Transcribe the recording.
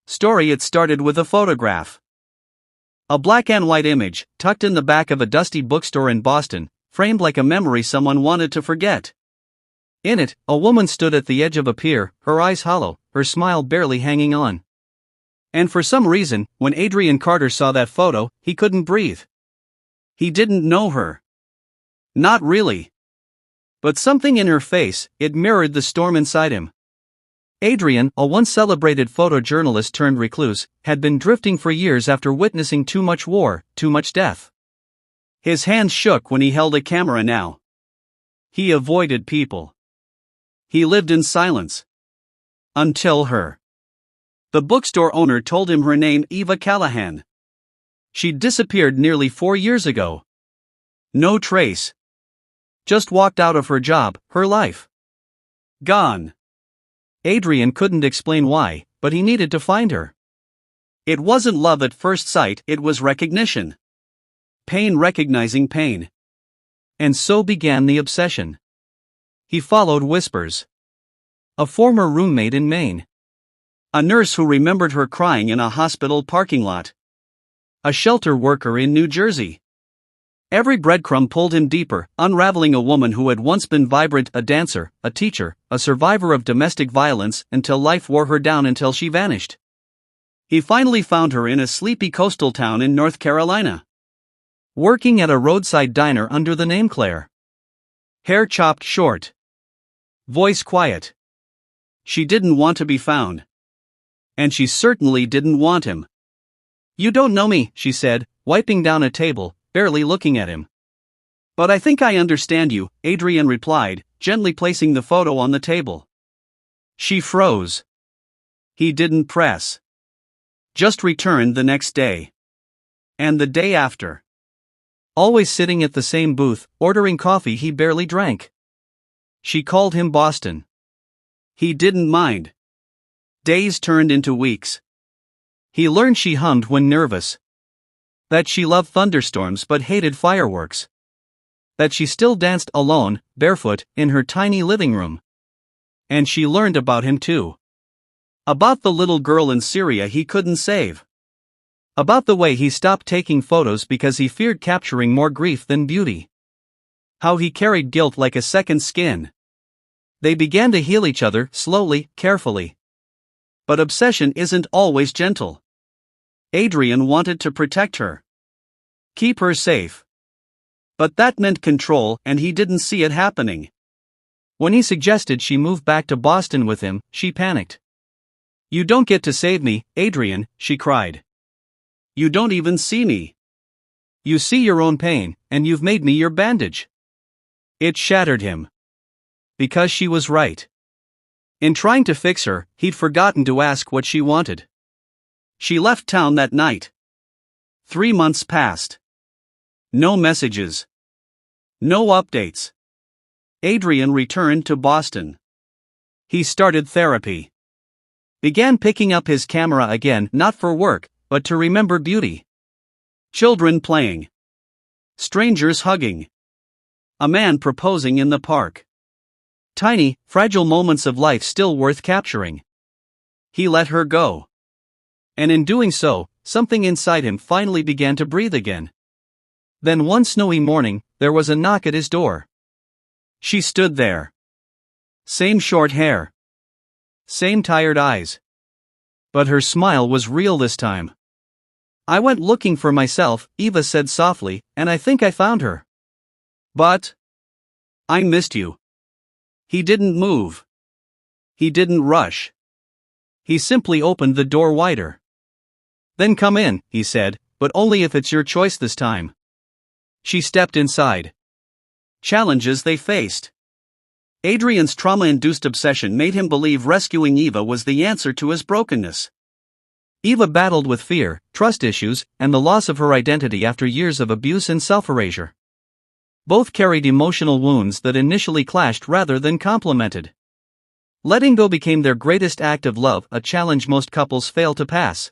Story. It started with a photograph. A black and white image, tucked in the back of a dusty bookstore in Boston, framed like a memory someone wanted to forget. In it, a woman stood at the edge of a pier, her eyes hollow, her smile barely hanging on. And for some reason, when Adrian Carter saw that photo, he couldn't breathe. He didn't know her. Not really. But something in her face, it mirrored the storm inside him. Adrian, a once celebrated photojournalist turned recluse, had been drifting for years after witnessing too much war, too much death. His hands shook when he held a camera now. He avoided people. He lived in silence. Until her. The bookstore owner told him her name, Eva Callahan. She'd disappeared nearly 4 years ago. No trace. Just walked out of her job, her life. Gone. Adrian couldn't explain why, but he needed to find her. It wasn't love at first sight, it was recognition. Pain recognizing pain. And so began the obsession. He followed whispers. A former roommate in Maine. A nurse who remembered her crying in a hospital parking lot. A shelter worker in New Jersey. Every breadcrumb pulled him deeper, unraveling a woman who had once been vibrant, a dancer, a teacher, a survivor of domestic violence, until life wore her down until she vanished. He finally found her in a sleepy coastal town in North Carolina. Working at a roadside diner under the name Claire. Hair chopped short. Voice quiet. She didn't want to be found. And she certainly didn't want him. "You don't know me," she said, wiping down a table, barely looking at him. "But I think I understand you," Adrian replied, gently placing the photo on the table. She froze. He didn't press. Just returned the next day. And the day after. Always sitting at the same booth, ordering coffee he barely drank. She called him Boston. He didn't mind. Days turned into weeks. He learned she hummed when nervous. That she loved thunderstorms but hated fireworks. That she still danced alone, barefoot, in her tiny living room. And she learned about him too. About the little girl in Syria he couldn't save. About the way he stopped taking photos because he feared capturing more grief than beauty. How he carried guilt like a second skin. They began to heal each other, slowly, carefully. But obsession isn't always gentle. Adrian wanted to protect her. Keep her safe. But that meant control, and he didn't see it happening. When he suggested she move back to Boston with him, she panicked. "You don't get to save me, Adrian," she cried. "You don't even see me. You see your own pain, and you've made me your bandage." It shattered him. Because she was right. In trying to fix her, he'd forgotten to ask what she wanted. She left town that night. 3 months passed. No messages. No updates. Adrian returned to Boston. He started therapy. Began picking up his camera again, not for work, but to remember beauty. Children playing. Strangers hugging. A man proposing in the park. Tiny, fragile moments of life still worth capturing. He let her go. And in doing so, something inside him finally began to breathe again. Then one snowy morning, there was a knock at his door. She stood there. Same short hair. Same tired eyes. But her smile was real this time. "I went looking for myself," Eva said softly, "and I think I found her. But I missed you." He didn't move. He didn't rush. He simply opened the door wider. "Then come in," he said, "but only if it's your choice this time." She stepped inside. Challenges they faced. Adrian's trauma-induced obsession made him believe rescuing Eva was the answer to his brokenness. Eva battled with fear, trust issues, and the loss of her identity after years of abuse and self-erasure. Both carried emotional wounds that initially clashed rather than complemented. Letting go became their greatest act of love, a challenge most couples fail to pass.